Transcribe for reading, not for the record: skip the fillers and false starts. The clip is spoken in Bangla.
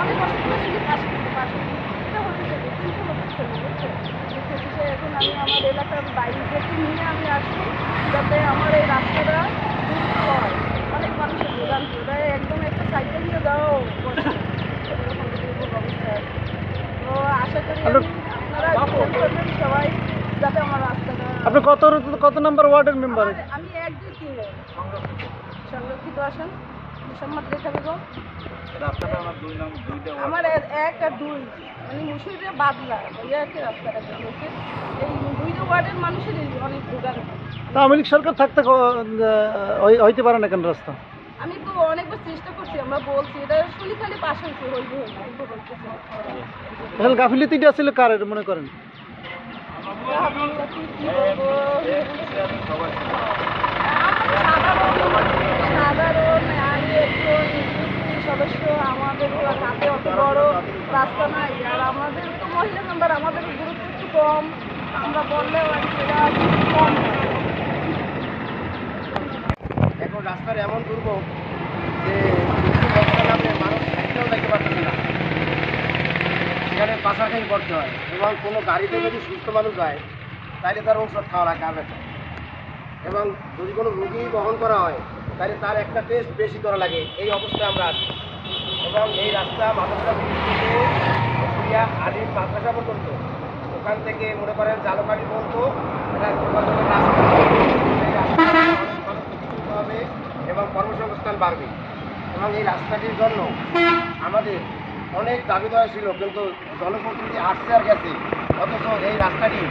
অনেক অসুবিধা শুধু পাশে এটা হতে চাই কিন্তু হচ্ছে না বুঝছেন। সেক্ষেত্রে এখন আমি আমার এলাকার বাইরেকে নিয়ে আমি আসছি যাতে আমার এই রাস্তাটা দূর হয়। অনেক মানুষের ভোগান্তি ওটা একদম একটা সাইকেল নিয়ে যাওয়াও কষ্ট এরকম দুর্ভোগ অবস্থা আছে। তো আশা করি আপনারা খেয়াল করবেন সবাই যাতে আমার রাস্তাটা। আপনি কত নম্বর ওয়ার্ডের মেম্বার? আমি 1, 2, 3 সংরক্ষিত আসন মোসাম্মদ রেখা বেগম। আমার 1 আর 2 মানে মুসুরিয়া বাদলা ইয়াকে রাস্তাটা হয়েছে। এই 2টা ওয়ার্ডের মানুষেরই অনেক ভোগান্তি। তা আওয়ামী লীগ সরকার থাকতে হইতে পারে না কেন রাস্তা? আমি তো অনেকবার চেষ্টা করছি, আমরা বলছি এটা শুনি খালি পাশ হয়েছে হইব বলতেছে। এখন গাফিলতিটা ছিল কার এটা মনে করেন? কি বলবো সাধারণ আমি একজন সদস্য, আমাদের হাতে অত বড় রাস্তা নাই আর আমাদের তো মহিলা মেম্বার, আমাদের গুরুত্ব একটু কম, আমরা বললেও আর সেটা কম। এখন রাস্তার এমন দুর্ভোগ যে মানুষ একটাও দেখতে পারতেছে না, সেখানে পাশাখাই করতে হয় এবং কোনো গাড়িতে যদি সুস্থ মানুষ যায় তাহলে তার ঔষধ খাওয়া লাগে আলাদা, এবং যদি কোনো রোগী বহন করা হয় তাহলে তার একটা টেস্ট বেশি করা লাগে। এই অবস্থায় আমরা আছি এবং এই রাস্তা মাদ্রাসা থেকে আলিম মাদ্রাসা পর্যন্ত, ওখান থেকে মনে করেন জালকাঠি পর্যন্ত এটা যোগাযোগের রাস্তা, সেই রাস্তা হবে এবং কর্মসংস্থান বাড়বে। এবং এই রাস্তাটির জন্য আমাদের অনেক দাবি দেওয়া ছিল, কিন্তু জনপ্রতিনিধি আসছে আর গেছে, অথচ এই রাস্তাটি